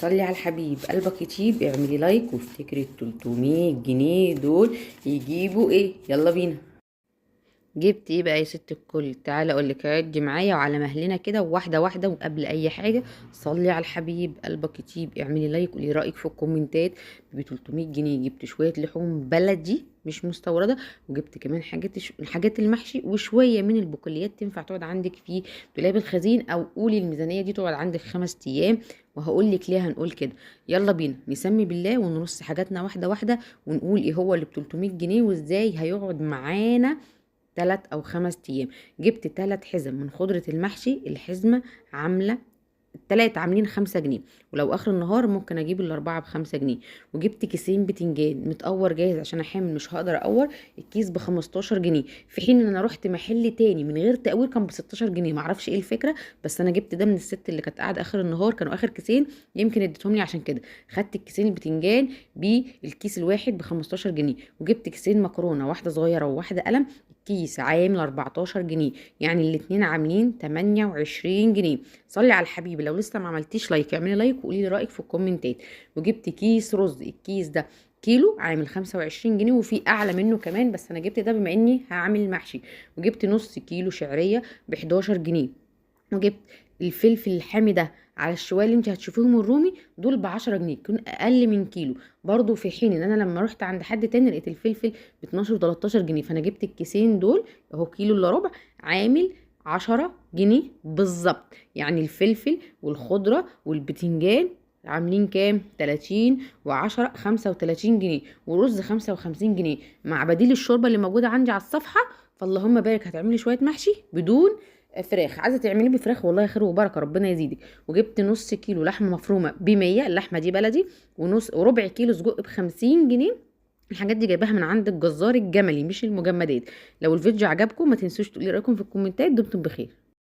صلي على الحبيب، قلبك يطيب. اعملي لايك وافتكري ال 300 جنيه دول يجيبوا ايه. يلا بينا. جبت ايه بقى يا ست الكل؟ تعالى اقول لك، عدي معايا وعلى مهلنا كده، واحده واحده. وقبل اي حاجه صلي على الحبيب، قلبك يطيب. اعملي لايك وقولي رايك في الكومنتات. ب 300 جنيه جبت شويه لحوم بلدي مش مستورده، وجبت كمان الحاجات المحشي، وشويه من البقوليات تنفع تقعد عندك في دولاب الخزين، او قولي الميزانيه دي تقعد عندك 5 ايام. وهقول لك ليه هنقول كده. يلا بينا نسمي بالله ونرص حاجاتنا واحده واحده، ونقول ايه هو اللي ب 300 جنيه وازاي هيقعد معانا 3 أو 5 أيام. جبت 3 حزم من خضرة المحشي، الحزمة عاملة التلاتة عاملين 5 جنيه، ولو اخر النهار ممكن اجيب الاربعة ب5 جنيه. وجبت كيسين بتنجان متقور جاهز عشان احامل مش هقدر اقور، الكيس ب15 جنيه، في حين ان انا رحت محل تاني من غير تقوير كان ب16 جنيه. معرفش ايه الفكرة، بس انا جبت ده من الست اللي كانت قاعدة اخر النهار، كانوا اخر كيسين يمكن اديتهم لي عشان كده. خدت الكيسين البتنجان بالكيس الواحد ب15 جنيه. وجبت كيسين مكرونة، واحدة صغيرة وواحدة قلم، الكيس عامل 14 جنيه، يعني الاتنين عاملين 28 جنيه. صلي على الحبيب، لو لسه ما عملتيش لايك اعملي لايك وقولي لي رايك في الكومنتات. وجبت كيس رز، الكيس ده كيلو عامل 25 جنيه، وفي اعلى منه كمان بس انا جبت ده بما اني هعمل محشي. وجبت نص كيلو شعريه ب 11 جنيه. وجبت الفلفل الحامي ده على الشوال اللي انت هتشوفيهم الرومي دول ب10 جنيه، يكون اقل من كيلو برضو، في حين ان انا لما رحت عند حد تاني لقيت الفلفل ب 12 و13 جنيه. فانا جبت الكيسين دول اهو كيلو الا ربع، عامل 10 جنيه بالظبط. يعني الفلفل والخضرة والبتنجان عاملين كام؟ 30 و10 35 جنيه، ورز 55 جنيه، مع بديل الشوربة اللي موجودة عندي على الصفحة. فاللهم بارك، هتعملي شوية محشي بدون فراخ، عايزه تعمليه بفراخ والله خير وبركه ربنا يزيدك. وجبت نص كيلو لحمه مفرومه ب100، اللحمه دي بلدي، وربع كيلو سجق ب50 جنيه. الحاجات دي جايباها من عند الجزار الجملي مش المجمدات. لو الفيديو عجبكم ما تنسوش تقولي رايكم في الكومنتات. دمتم بخير.